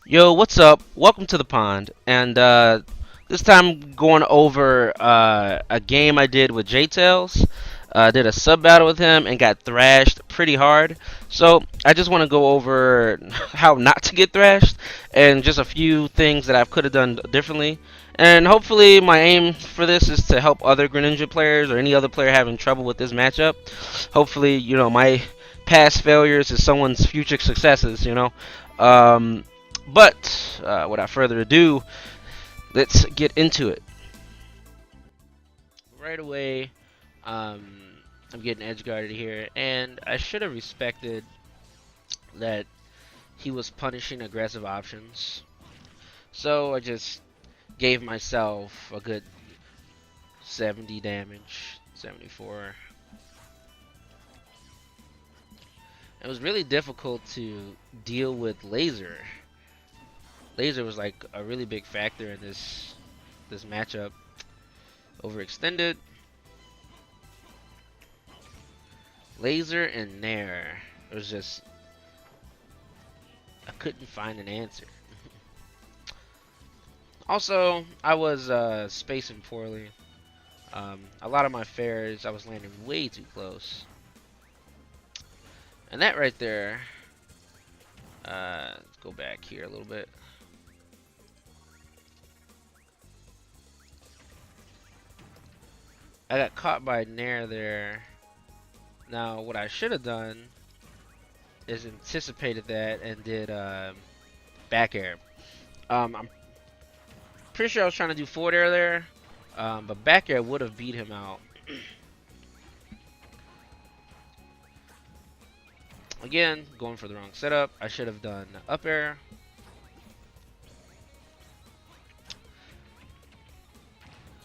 Yo, what's up? Welcome to the pond. And this time going over a game I did with J-Tails. Did a sub battle with him and got thrashed pretty hard. So I just want to go over how not to get thrashed and just a few things that I could have done differently. And hopefully my aim for this is to help other Greninja players or any other player having trouble with this matchup. Hopefully, my past failures is someone's. Um, but without further ado, let's get into it. Right away, um, I'm getting edge guarded here, and I should have respected that he was punishing aggressive options. So I just gave myself a good 70 damage, 74. It was really difficult to deal with laser. Laser was like a really big factor in this matchup. Overextended. Laser and nair. It was just I couldn't find an answer. Also, I was spacing poorly. A lot of my fairs, I was landing way too close. And that right there, let's go back here a little bit. I got caught by nair there. Now, what I should have done is anticipated that and did back air. I'm pretty sure I was trying to do forward air there, but back air would have beat him out. Again, going for the wrong setup. I should have done up air.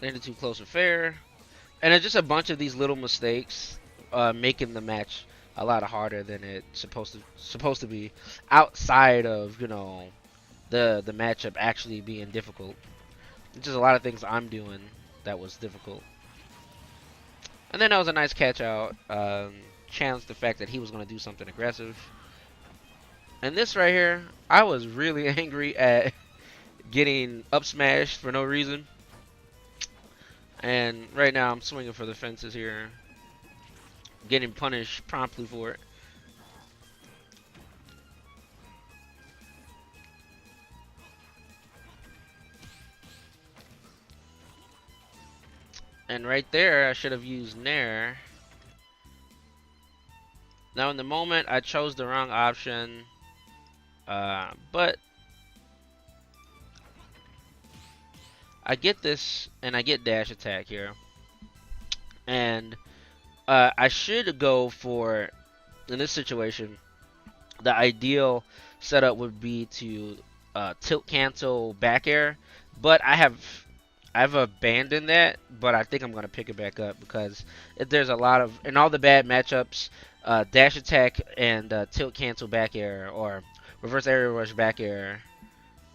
Landed too close with fair. And it's just a bunch of these little mistakes making the match a lot harder than it's supposed to be, outside of the matchup actually being difficult. It's just a lot of things I'm doing that was difficult. And then that was a nice catch out. Challenged the fact that he was going to do something aggressive. And this right here, I was really angry at getting up smashed for no reason. And right now I'm swinging for the fences here. Getting punished promptly for it. And right there, I should have used nair. Now in the moment, I chose the wrong option. But I get this, and I get dash attack here. And I should go for, in this situation, the ideal setup would be to tilt cancel back air. But I've abandoned that, but I think I'm gonna pick it back up because there's a lot of, in all the bad matchups, dash attack and tilt cancel back air or reverse aerial rush back air,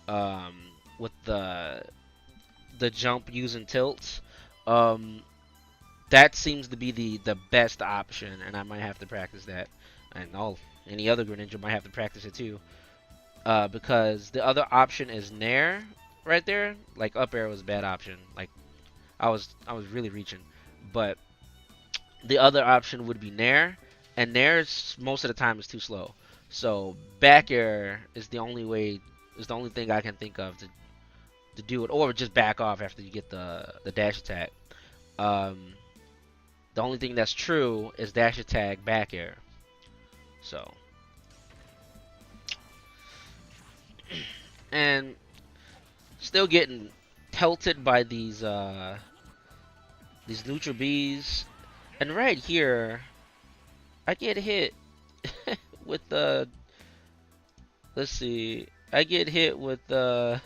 um, with the jump using tilts. Um, that seems to be the best option, and I might have to practice that. And any other Greninja might have to practice it too, because the other option is nair right there. Like up air was a bad option. Like I was really reaching, but the other option would be nair, and nair is, most of the time is too slow. So back air is the only way, is the only thing I can think of to do it, or just back off after you get the dash attack. Um, the only thing that's true is dash attack back air. So and still getting pelted by these neutral bees. And right here, I get hit with the, let's see, I get hit with the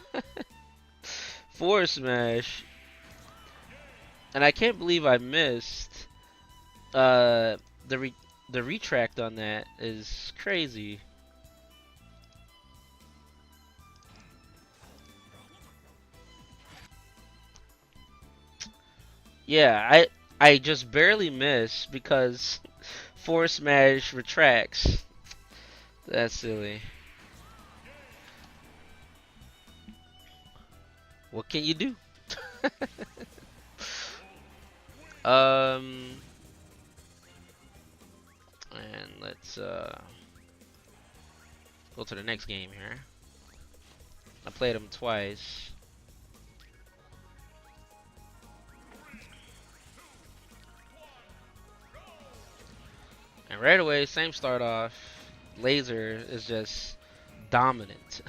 force smash, and I can't believe I missed. Uh, the retract on that is crazy. Yeah, I just barely missed because force smash retracts. That's silly. What can you do? um, and let's go to the next game here. I played him twice. And right away, same start off. Laser is just dominant.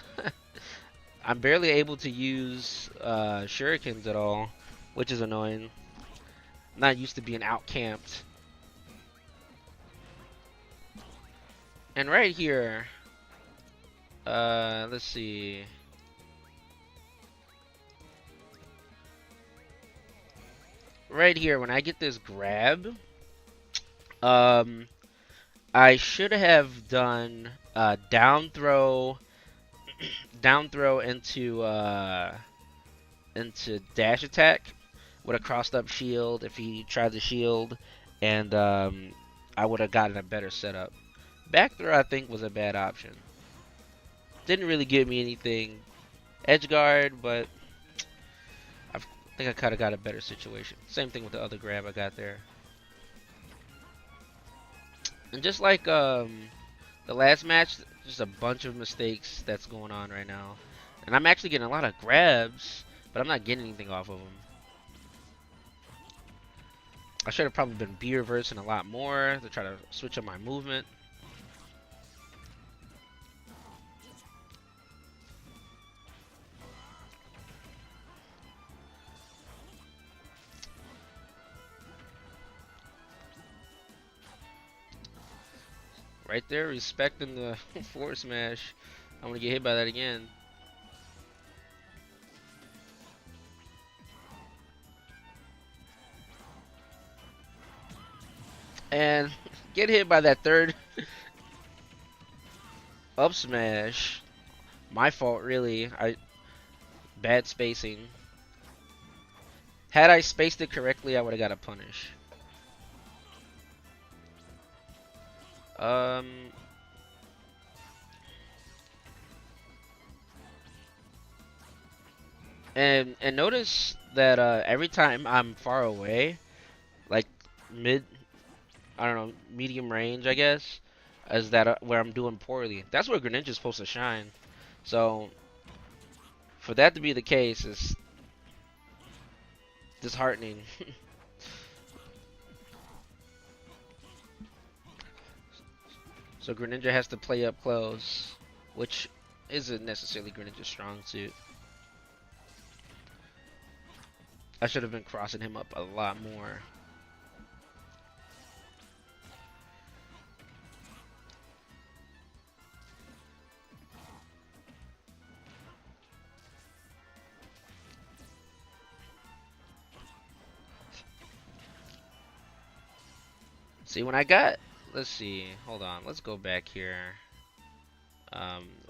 I'm barely able to use shurikens at all, which is annoying. I'm not used to being outcamped. And right here, let's see. Right here, when I get this grab, um, I should have done down throw into dash attack with a crossed up shield if he tried to shield, and I would have gotten a better setup. Back throw I think was a bad option. Didn't really give me anything edge guard, but I think I kind of got a better situation. Same thing with the other grab I got there. And just like the last match, just a bunch of mistakes that's going on right now. And I'm actually getting a lot of grabs, but I'm not getting anything off of them. I should have probably been B-reversing a lot more to try to switch up my movement. Right there, respecting the forward smash. I'm gonna get hit by that again. And get hit by that third up smash. My fault, really. Bad spacing. Had I spaced it correctly, I would have got a punish. Um, and notice that every time I'm far away, like mid, I don't know, medium range, I guess, is that where I'm doing poorly. That's where Greninja's supposed to shine. So for that to be the case is disheartening. So Greninja has to play up close, which isn't necessarily Greninja's strong suit. I should have been crossing him up a lot more. See, when I got, let's see, hold on, let's go back here.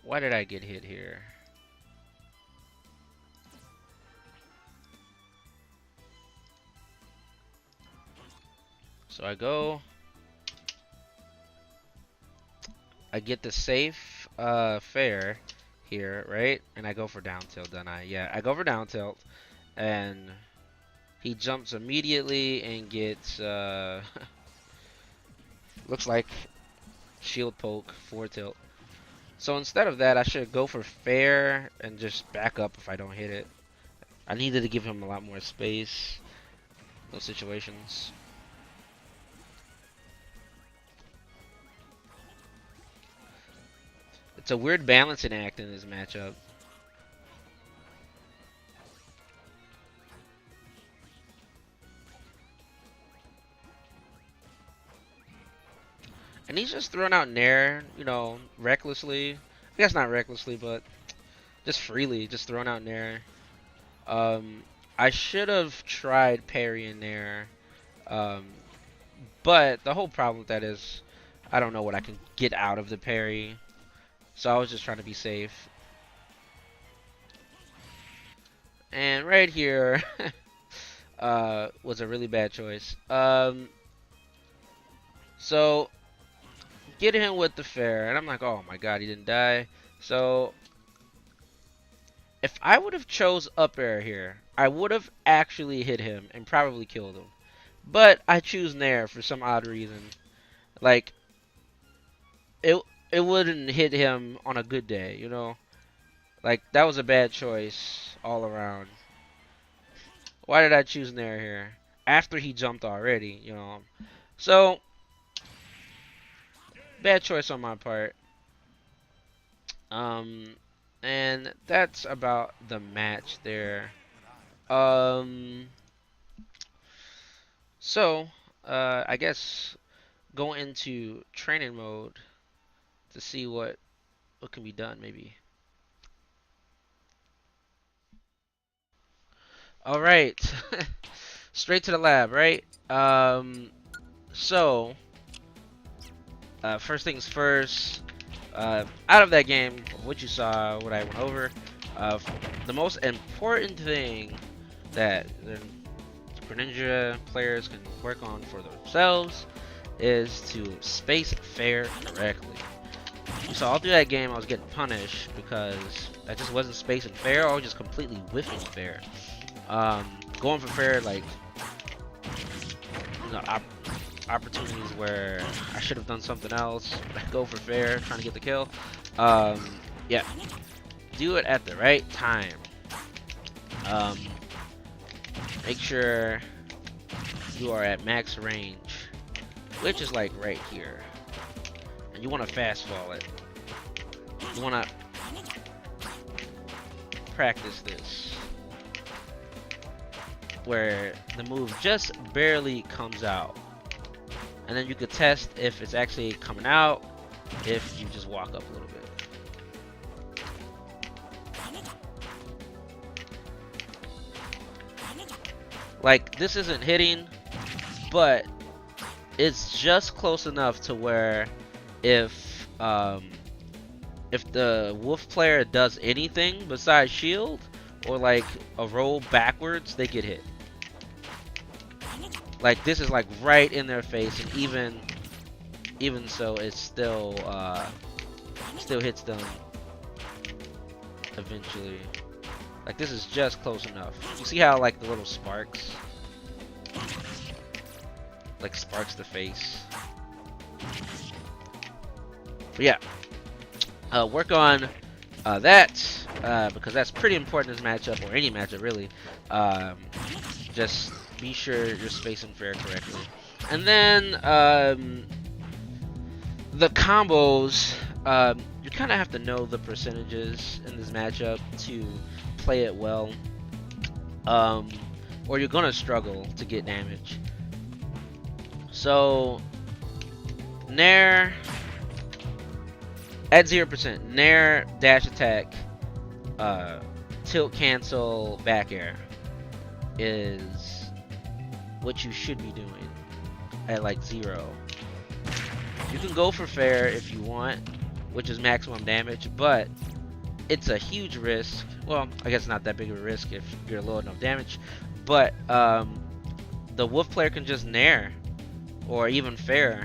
Why did I get hit here? So I get the safe fair here, right? And I go for down tilt, don't I? Yeah, I go for down tilt, and he jumps immediately and gets looks like shield poke forward tilt. So instead of that, I should go for fair and just back up if I don't hit it. I needed to give him a lot more space. Those situations. It's a weird balancing act in this matchup. And he's just throwing out nair, you know, recklessly. I guess not recklessly, but just freely, just throwing out nair. I should have tried parrying nair. Um, but the whole problem with that is I don't know what I can get out of the parry. So I was just trying to be safe. And right here was a really bad choice. So getting him with the fair, and I'm like, oh my god, he didn't die. So If I would have chose up air here, I would have actually hit him and probably killed him. But I choose nair for some odd reason. Like it it wouldn't hit him on a good day, you know? Like that was a bad choice all around. Why did I choose nair here? After he jumped already, you know. So bad choice on my part. Um and that's about the match there. Um so I guess go into training mode to see what can be done maybe. All right. Straight to the lab, right? So first things first, out of that game, what you saw, what I went over, uh, the most important thing that the Greninja players can work on for themselves is to space fair correctly. So all through that game, I was getting punished because I just wasn't spacing fair, or just completely whiffing fair. Going for fair, like, you know, opportunities where I should have done something else, but I go for fair, trying to get the kill. Yeah, do it at the right time. Um, make sure you are at max range, which is like right here, and you want to fast fall it. You want to practice this, where the move just barely comes out, and then you could test if it's actually coming out if you just walk up a little bit. Like, this isn't hitting, but it's just close enough to where if the wolf player does anything besides shield or like a roll backwards, they get hit. Like, this is like right in their face, and even so, it still hits them eventually. Like, this is just close enough. You see how like the little sparks, like, sparks the face. But yeah, work on that because that's pretty important in this matchup, or any matchup really. Just be sure you're spacing fair correctly. And then the combos, you kind of have to know the percentages in this matchup to play it well, or you're gonna struggle to get damage. So nair at 0%, nair, dash attack, tilt, cancel, back air is what you should be doing at like 0. You can go for fair if you want, which is maximum damage, but it's a huge risk. Well, I guess not that big of a risk if you're low enough damage, but the wolf player can just nair or even fair.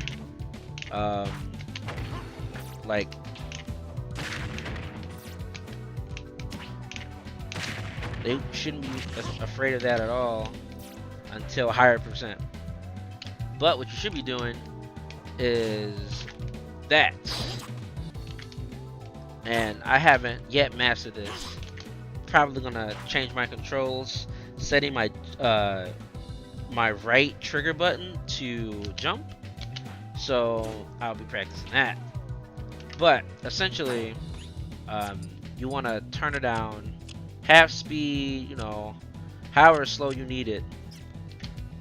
Like, they shouldn't be afraid of that at all until higher percent. But what you should be doing is that. And I haven't yet mastered this. Probably gonna change my controls, setting my my right trigger button to jump. So I'll be practicing that. But essentially, you want to turn it down, half speed, you know, however slow you need it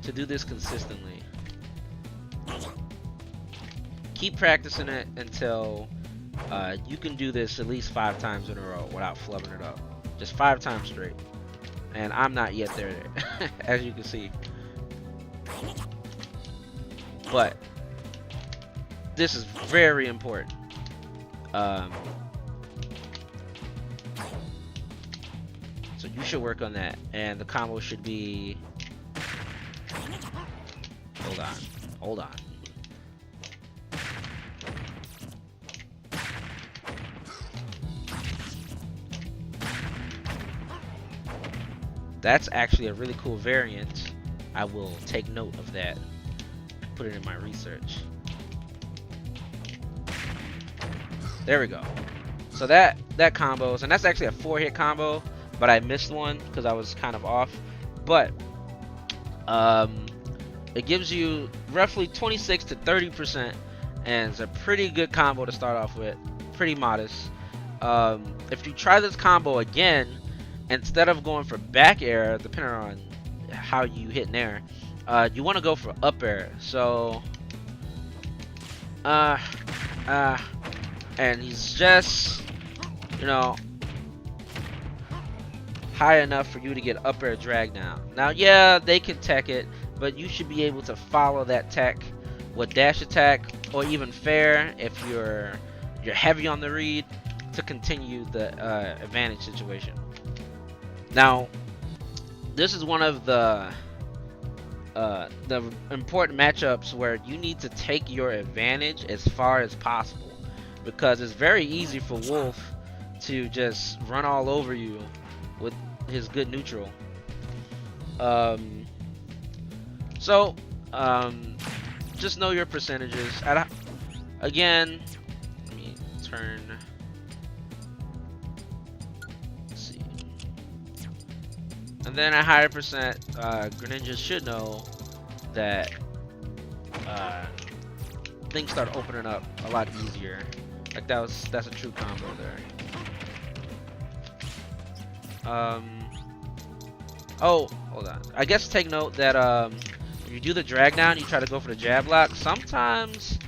to do this consistently. Keep practicing it until you can do this at least 5 times in a row without flubbing it up. Just 5 times straight. And I'm not yet there, as you can see. But this is very important. So you should work on that, and the combo should be. Hold on. That's actually a really cool variant. I will take note of that. Put it in my research. There we go. So that combos, and that's actually a 4-hit combo, but I missed one because I was kind of off. But it gives you roughly 26 to 30%, and it's a pretty good combo to start off with. Pretty modest. If you try this combo again, instead of going for back air, depending on how you hit nair, you want to go for up air. So, and he's just, you know, high enough for you to get up air drag down. Now, yeah, they can tech it, but you should be able to follow that tech with dash attack or even fair if you're heavy on the read to continue the advantage situation. Now, this is one of the important matchups where you need to take your advantage as far as possible, because it's very easy for Wolf to just run all over you with his good neutral. Just know your percentages. Again, let me turn. Let's see. And then at higher percent, Greninja should know that things start opening up a lot easier. Like that's a true combo there. Oh, hold on. I guess take note that if you do the drag down, you try to go for the jab lock. Sometimes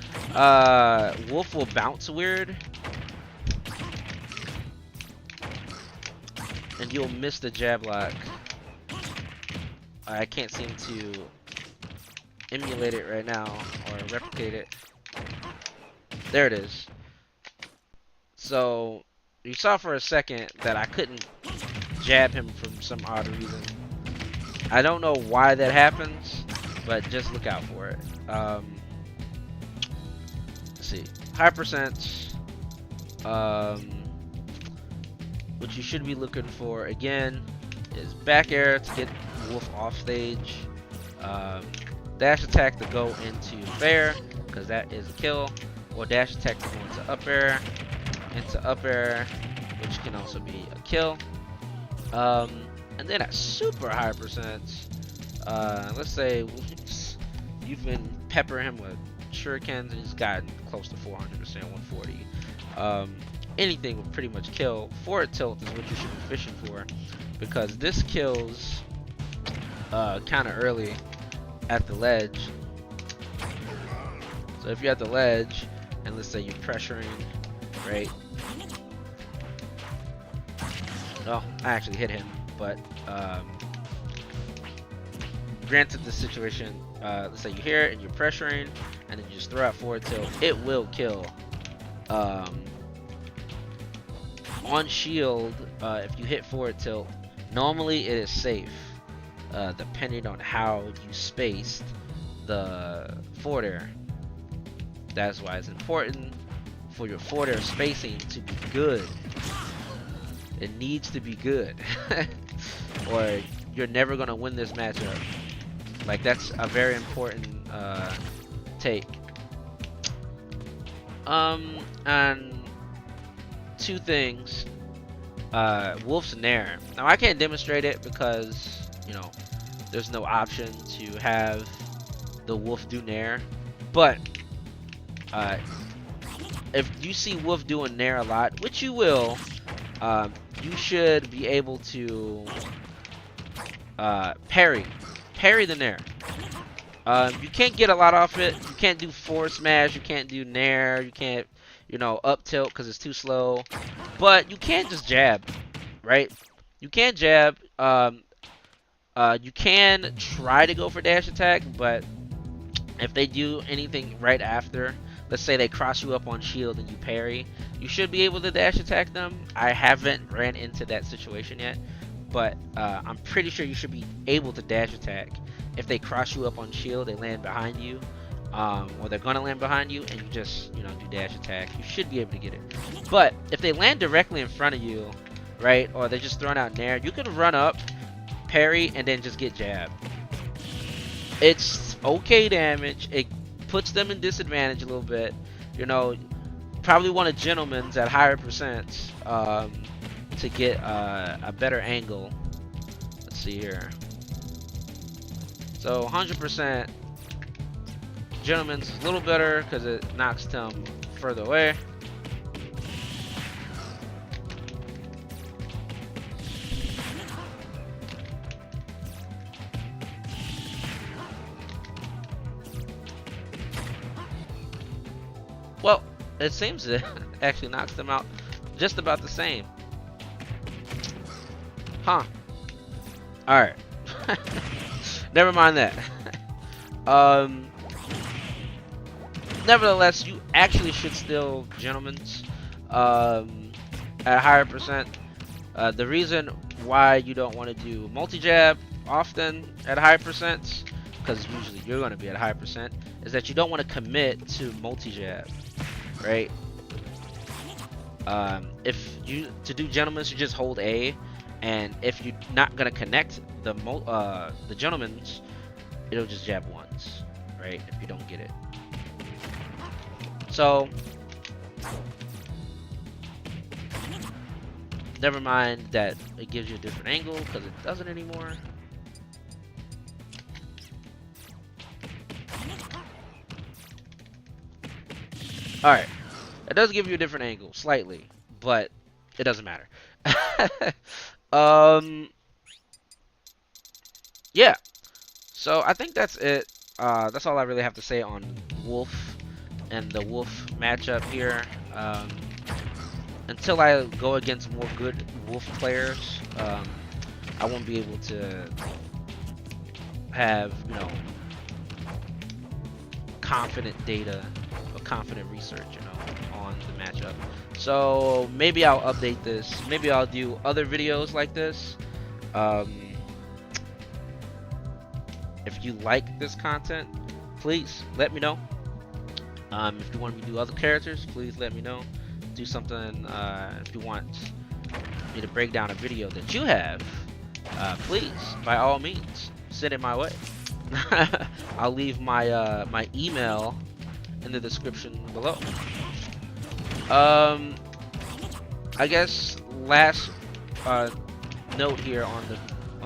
Wolf will bounce weird, and you'll miss the jab lock. I can't seem to emulate it right now or replicate it. There it is. So you saw for a second that I couldn't jab him for some odd reason. I don't know why that happens, but just look out for it. Let's see. High percents. What you should be looking for again is back air to get Wolf off stage. Dash attack to go into fair, because that is a kill. Or dash attack to go into up air, which can also be a kill. And then at super high percents, let's say you've been peppering him with shurikens and he's gotten close to 400%, 140. Anything will pretty much kill. Forward tilt is what you should be fishing for, because this kills kind of early at the ledge. So if you're at the ledge and let's say you're pressuring, right? Oh, I actually hit him, but granted the situation, let's say you're here and you're pressuring and then you just throw out forward tilt, it will kill. On shield, if you hit forward tilt, normally it is safe, depending on how you spaced the forward air. That's why it's important for your forward air spacing to be good. It needs to be good, or you're never gonna win this matchup. Like, that's a very important take. And two things. Wolf's nair. Now I can't demonstrate it because, you know, there's no option to have the Wolf do nair. But if you see Wolf doing nair a lot, which you will, you should be able to parry the nair. You can't get a lot off it. You can't do forward smash. You can't do nair. You can't, you know, up tilt because it's too slow. But you can't just jab, right? You can't jab. You can try to go for dash attack, but if they do anything right after, let's say they cross you up on shield and you parry, you should be able to dash attack them. I haven't ran into that situation yet, but I'm pretty sure you should be able to dash attack. If they cross you up on shield, they land behind you, or they're gonna land behind you, and you just, you know, do dash attack, you should be able to get it. But if they land directly in front of you, right, or they're just throwing out nair, you can run up, parry and then just get jab. It's okay damage. It puts them in disadvantage a little bit. You know, probably want a gentleman's at higher percents to get a better angle. Let's see here. So 100% gentleman's is a little better because it knocks them further away. Well, it seems it actually knocks them out just about the same. Huh. Alright. Never mind that. Nevertheless, you actually should still gentlemen's at a higher percent. The reason why you don't want to do multi-jab often at higher percents, because usually you're going to be at a higher percent, is that you don't want to commit to multi-jab, right? If you to do gentlemen's, you just hold A, and if you're not going to connect the gentlemen's, it'll just jab once, right? If you don't get it. So never mind that it gives you a different angle because it doesn't anymore. Alright, it does give you a different angle slightly, but it doesn't matter. Yeah, so I think that's it. That's all I really have to say on Wolf and the Wolf matchup here. Until I go against more good Wolf players, I won't be able to have, you know, confident data or confident research, you know, on the matchup. So maybe I'll update this. Maybe I'll do other videos like this. If you like this content, please let me know. If you want me to do other characters, please let me know. Do something, if you want me to break down a video that you have, please, by all means, send it my way. I'll leave my my email in the description below. I guess last note here on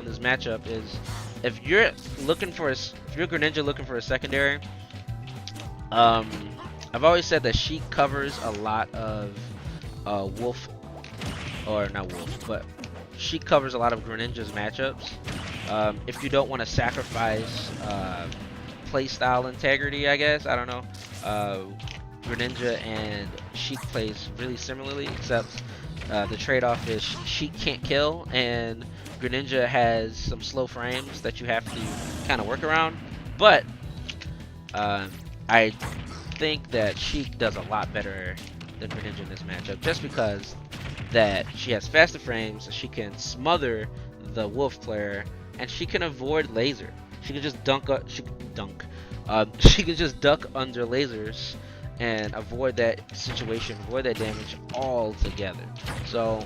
this matchup is, if you're looking for if you're Greninja looking for a secondary, I've always said that Sheik covers a lot of Wolf, or not Wolf, but Sheik covers a lot of Greninja's matchups. If you don't want to sacrifice playstyle integrity, I guess, I don't know. Greninja and Sheik plays really similarly, except the trade-off is Sheik can't kill, and Greninja has some slow frames that you have to kind of work around. But I think that Sheik does a lot better than Greninja in this matchup, just because that she has faster frames, she can smother the Wolf player, and she can avoid laser. She can just she can just duck under lasers and avoid that situation, avoid that damage altogether. So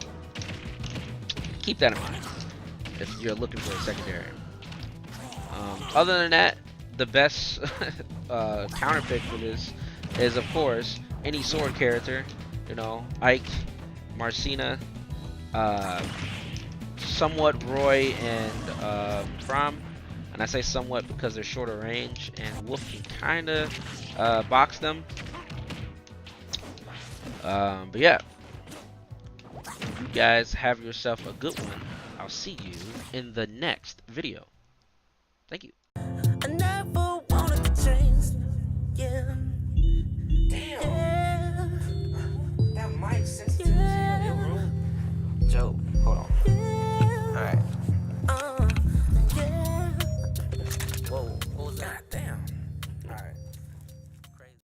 keep that in mind if you're looking for a secondary. Other than that, the best counter pick for this is, of course, any sword character. You know, Ike, Marcina, somewhat Roy and From. And I say somewhat because they're shorter range, and Wolf can kind of box them. But yeah, you guys have yourself a good one. I'll see you in the next video. Thank you. I never wanted to change. Yeah. Damn. Yeah. That mic sensitive. Yeah. Joe.